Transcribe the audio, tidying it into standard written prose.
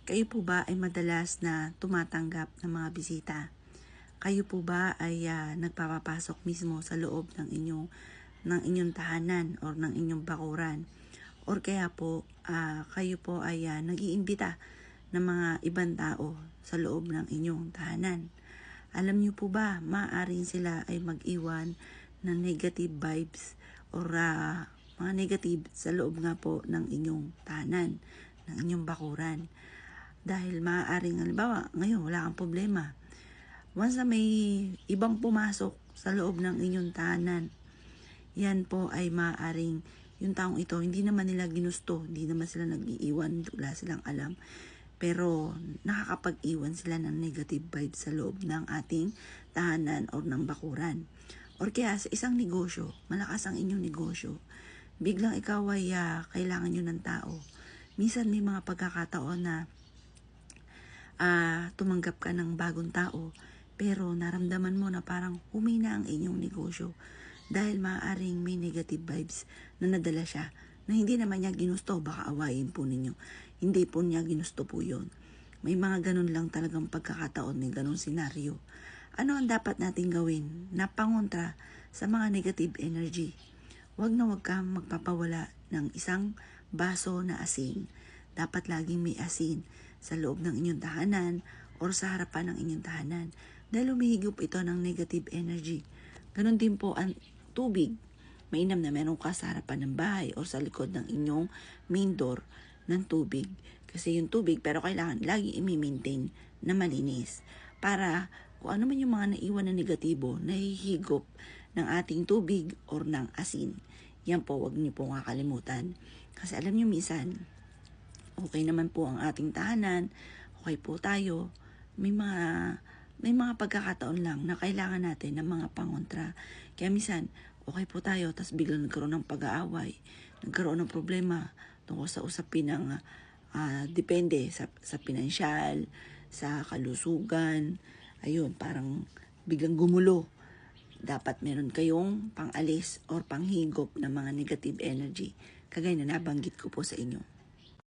Kayo po ba ay madalas na tumatanggap ng mga bisita? Kayo po ba ay nagpapapasok mismo sa loob ng inyong tahanan or ng inyong bakuran? Or kaya po kayo po ay nag-iimbita ng mga ibang tao sa loob ng inyong tahanan? Alam niyo po ba, maaaring sila ay mag-iwan ng negative vibes or mga negative sa loob nga po ng inyong tahanan, ng inyong bakuran. Dahil maaaring, halimbawa, ngayon wala kang problema. Once na may ibang pumasok sa loob ng inyong tahanan, yan po ay maaaring yung taong ito, hindi naman nila ginusto, hindi naman sila nag-iiwan, wala silang alam. Pero nakakapag-iwan sila ng negative vibes sa loob ng ating tahanan o ng bakuran. Or kaya sa isang negosyo, malakas ang inyong negosyo, biglang ikaw ay kailangan nyo ng tao. Minsan may mga pagkakataon na tumanggap ka ng bagong tao, pero naramdaman mo na parang humina ang inyong negosyo dahil maaaring may negative vibes na nadala siya na hindi naman niya ginusto, baka awayin po ninyo. Hindi po niya ginusto po yun. May mga ganun lang talagang pagkakataon, may ganun senaryo. Ano ang dapat natin gawin na pangontra sa mga negative energy? Huwag kang magpapawala ng isang baso na asin. Dapat laging may asin sa loob ng inyong tahanan or sa harapan ng inyong tahanan dahil humihigop ito ng negative energy. Ganon din po ang tubig. Mainam na meron ka sa harapan ng bahay o sa likod ng inyong main door ng tubig. Kasi yung tubig, pero kailangan lagi i-maintain na malinis para kung ano man yung mga naiwan na negatibo, nahihigop ng ating tubig or ng asin. Yan po, wag niyo po kakalimutan. Kasi alam niyo minsan, okay naman po ang ating tahanan, okay po tayo, may mga pagkakataon lang na kailangan natin ng mga pangontra. Kaya minsan, okay po tayo, tapos biglang nagkaroon ng pag-aaway, nagkaroon ng problema tungkol sa usapin ng depende sa pinansyal, sa kalusugan, ayun, parang biglang gumulo. Dapat meron kayong pang-alis or panghigop ng mga negative energy, kagaya na nabanggit ko po sa inyo.